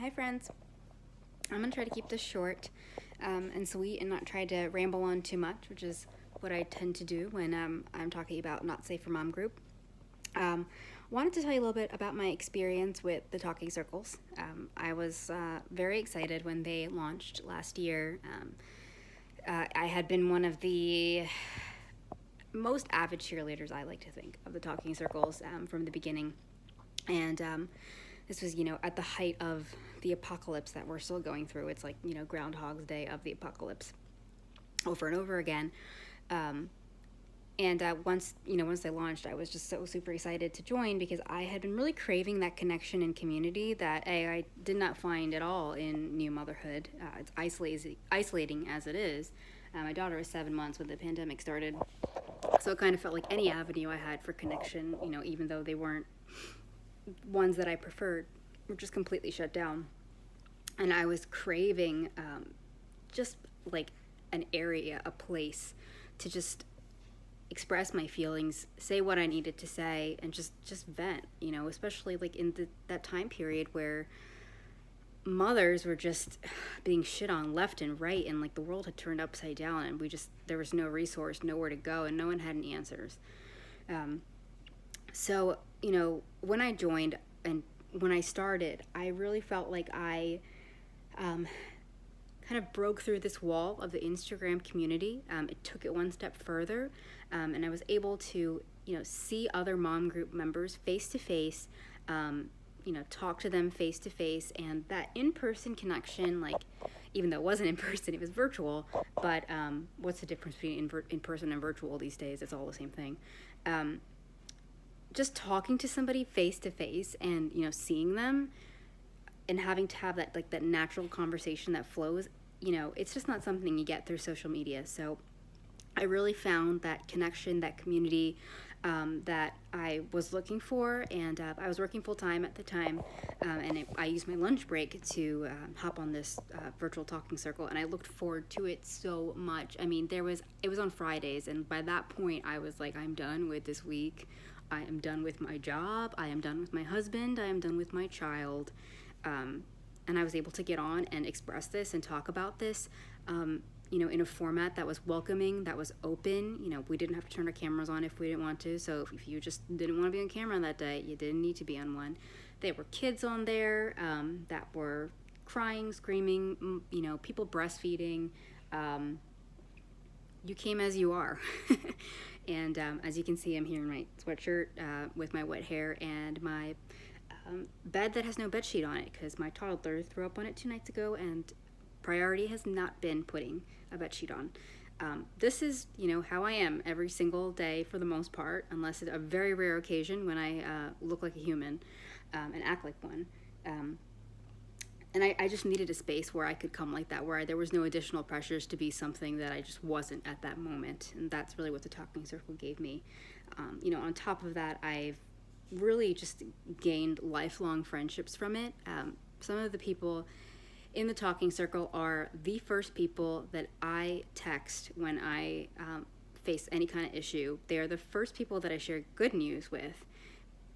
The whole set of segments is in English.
Hi friends. I'm going to try to keep this short and sweet and not try to ramble on too much, which is what I tend to do when I'm talking about Not Safe for Mom group. Wanted to tell you a little bit about my experience with the Talking Circles. I was very excited when they launched last year. I had been one of the most avid cheerleaders, I like to think, of the Talking Circles from the beginning. And this was, at the height of the apocalypse that we're still going through. It's like, Groundhog's Day of the apocalypse over and over again. And once they launched, I was just so super excited to join because I had been really craving that connection and community that I did not find at all in new motherhood. It's isolating as it is. My daughter was 7 months when the pandemic started, so it kind of felt like any avenue I had for connection, even though they weren't ones that I preferred, were just completely shut down. And I was craving just like an area, a place to just express my feelings, say what I needed to say, and just vent, especially like in that time period where mothers were just being shit on left and right, and like the world had turned upside down, and there was no resource, nowhere to go, and no one had any answers. So, when I joined and when I started, I really felt like I kind of broke through this wall of the Instagram community. It took it one step further, and I was able to, see other mom group members face to face, talk to them face to face, and that in-person connection, like, even though it wasn't in person, it was virtual, but what's the difference between in person and virtual these days? It's all the same thing. Just talking to somebody face to face and seeing them and having to have that natural conversation that flows, it's just not something you get through social media. So I really found that connection, that community that I was looking for, and I was working full time at the time, and I used my lunch break to hop on this virtual talking circle, and I looked forward to it so much. I mean, it was on Fridays, and by that point I was like, I'm done with this week. I am done with my job. I am done with my husband. I am done with my child. And I was able to get on and express this and talk about this, in a format that was welcoming, that was open. We didn't have to turn our cameras on if we didn't want to. So if you just didn't want to be on camera that day, you didn't need to be on one. There were kids on there that were crying, screaming, people breastfeeding. You came as you are. And as you can see, I'm here in my sweatshirt with my wet hair and my bed that has no bed sheet on it because my toddler threw up on it 2 nights ago, and priority has not been putting a bed sheet on. This is, how I am every single day for the most part, unless it's a very rare occasion when I look like a human and act like one. And I just needed a space where I could come like that, where there was no additional pressures to be something that I just wasn't at that moment. And that's really what the Talking Circle gave me. On top of that, I've really just gained lifelong friendships from it. Some of the people in the Talking Circle are the first people that I text when I face any kind of issue. They are the first people that I share good news with,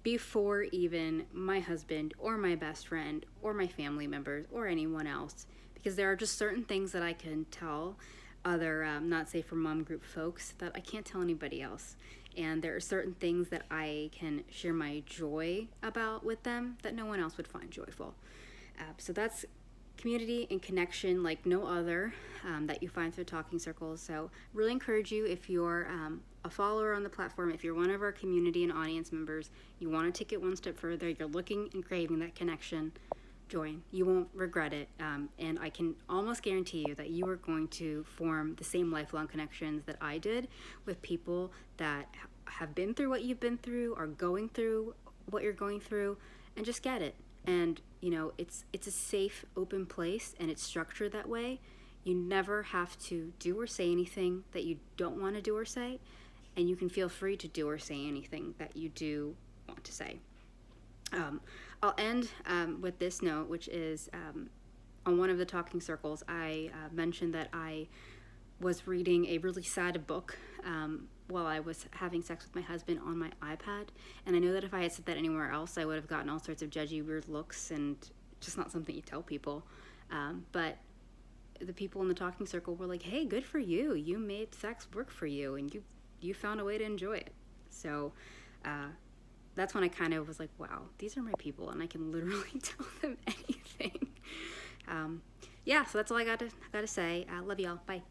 before even my husband or my best friend or my family members or anyone else, because there are just certain things that I can tell other Not Safe for Mom group folks that I can't tell anybody else. And there are certain things that I can share my joy about with them that no one else would find joyful. So that's community and connection like no other that you find through Talking Circles. So really encourage you, if you're a follower on the platform, if you're one of our community and audience members, you want to take it one step further, you're looking and craving that connection, join. You won't regret it. And I can almost guarantee you that you are going to form the same lifelong connections that I did with people that have been through what you've been through, are going through what you're going through, and just get it. And it's a safe, open place, and it's structured that way. You never have to do or say anything that you don't want to do or say, and you can feel free to do or say anything that you do want to say. I'll end with this note, which is on one of the Talking Circles, I mentioned that I was reading a really sad book while I was having sex with my husband on my iPad. And I know that if I had said that anywhere else, I would have gotten all sorts of judgy, weird looks and just not something you tell people. But the people in the talking circle were like, hey, good for you. You made sex work for you, and you found a way to enjoy it. So that's when I kind of was like, wow, these are my people, and I can literally tell them anything. Yeah, so that's all I got to say. Love y'all. Bye.